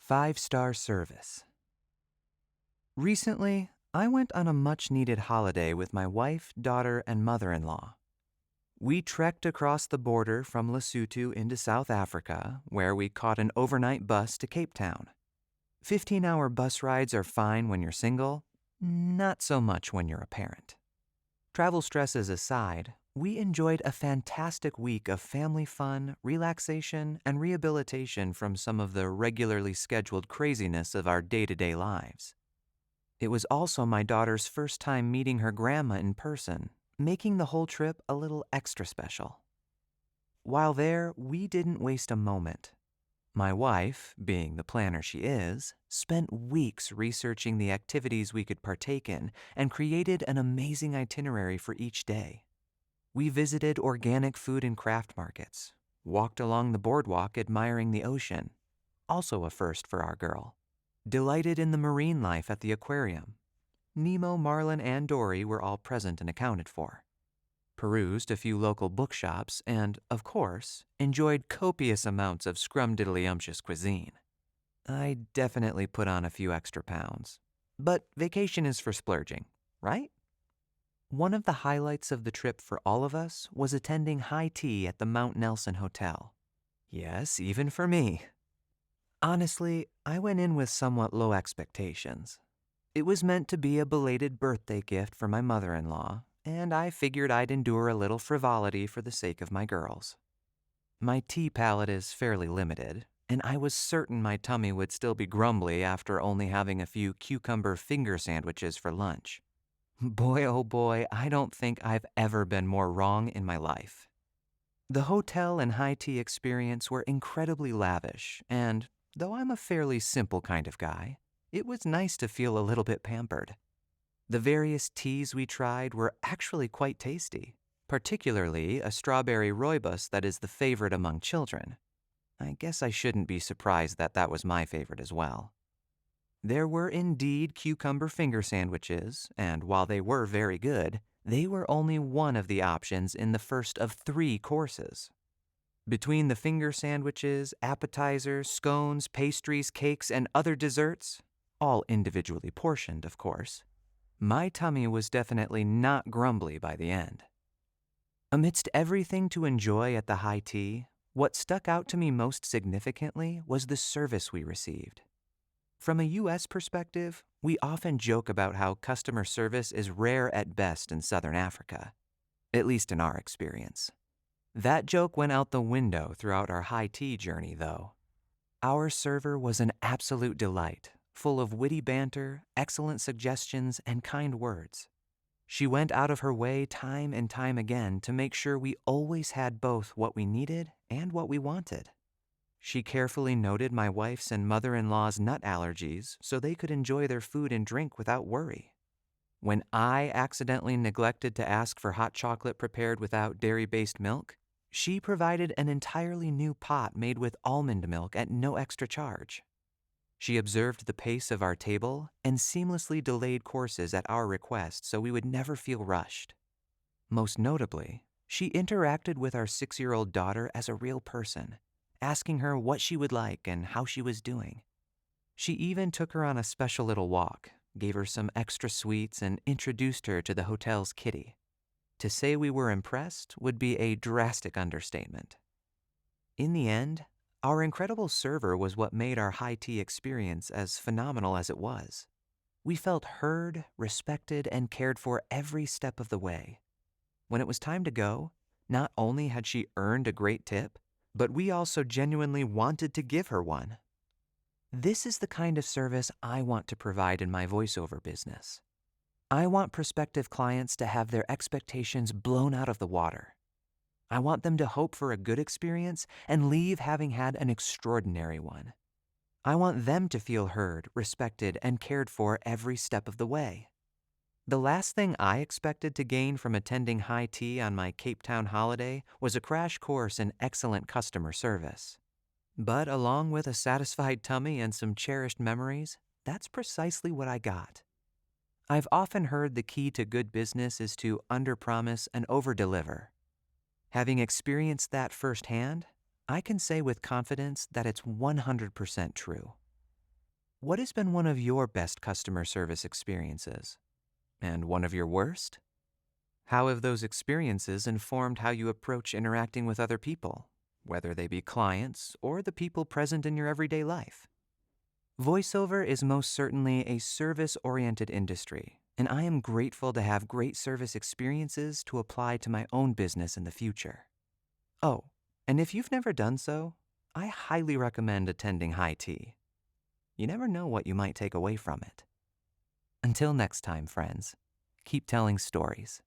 5-star service. Recently, I went on a much-needed holiday with my wife, daughter, and mother-in-law. We trekked across the border from Lesotho into South Africa, where we caught an overnight bus to Cape Town. 15-hour bus rides are fine when you're single, not so much when you're a parent. Travel stresses aside, we enjoyed a fantastic week of family fun, relaxation, and rehabilitation from some of the regularly scheduled craziness of our day-to-day lives. It was also my daughter's first time meeting her grandma in person, making the whole trip a little extra special. While there, we didn't waste a moment. My wife, being the planner she is, spent weeks researching the activities we could partake in and created an amazing itinerary for each day. We visited organic food and craft markets, walked along the boardwalk admiring the ocean, also a first for our girl, delighted in the marine life at the aquarium. Nemo, Marlin, and Dory were all present and accounted for. Perused a few local bookshops, and, of course, enjoyed copious amounts of scrumdiddlyumptious cuisine. I definitely put on a few extra pounds. But vacation is for splurging, right? One of the highlights of the trip for all of us was attending high tea at the Mount Nelson Hotel. Yes, even for me. Honestly, I went in with somewhat low expectations. It was meant to be a belated birthday gift for my mother-in-law, and I figured I'd endure a little frivolity for the sake of my girls. My tea palate is fairly limited, and I was certain my tummy would still be grumbly after only having a few cucumber finger sandwiches for lunch. Boy, oh boy, I don't think I've ever been more wrong in my life. The hotel and high tea experience were incredibly lavish, and though I'm a fairly simple kind of guy, it was nice to feel a little bit pampered. The various teas we tried were actually quite tasty, particularly a strawberry rooibos that is the favorite among children. I guess I shouldn't be surprised that that was my favorite as well. There were indeed cucumber finger sandwiches, and while they were very good, they were only one of the options in the first of 3 courses. Between the finger sandwiches, appetizers, scones, pastries, cakes, and other desserts, all individually portioned, of course, my tummy was definitely not grumbly by the end. Amidst everything to enjoy at the high tea, what stuck out to me most significantly was the service we received. From a U.S. perspective, we often joke about how customer service is rare at best in Southern Africa, at least in our experience. That joke went out the window throughout our high tea journey, though. Our server was an absolute delight, full of witty banter, excellent suggestions, and kind words. She went out of her way time and time again to make sure we always had both what we needed and what we wanted. She carefully noted my wife's and mother-in-law's nut allergies so they could enjoy their food and drink without worry. When I accidentally neglected to ask for hot chocolate prepared without dairy-based milk, she provided an entirely new pot made with almond milk at no extra charge. She observed the pace of our table and seamlessly delayed courses at our request so we would never feel rushed. Most notably, she interacted with our 6-year-old daughter as a real person, asking her what she would like and how she was doing. She even took her on a special little walk, gave her some extra sweets, and introduced her to the hotel's kitty. To say we were impressed would be a drastic understatement. In the end, our incredible server was what made our high tea experience as phenomenal as it was. We felt heard, respected, and cared for every step of the way. When it was time to go, not only had she earned a great tip, but we also genuinely wanted to give her one. This is the kind of service I want to provide in my voiceover business. I want prospective clients to have their expectations blown out of the water. I want them to hope for a good experience and leave having had an extraordinary one. I want them to feel heard, respected, and cared for every step of the way. The last thing I expected to gain from attending high tea on my Cape Town holiday was a crash course in excellent customer service. But along with a satisfied tummy and some cherished memories, that's precisely what I got. I've often heard the key to good business is to underpromise and overdeliver. Having experienced that firsthand, I can say with confidence that it's 100% true. What has been one of your best customer service experiences? And one of your worst? How have those experiences informed how you approach interacting with other people, whether they be clients or the people present in your everyday life? Voiceover is most certainly a service oriented industry, and I am grateful to have great service experiences to apply to my own business in the future. Oh, and if you've never done so, I highly recommend attending High Tea. You never know what you might take away from it. Until next time, friends, keep telling stories.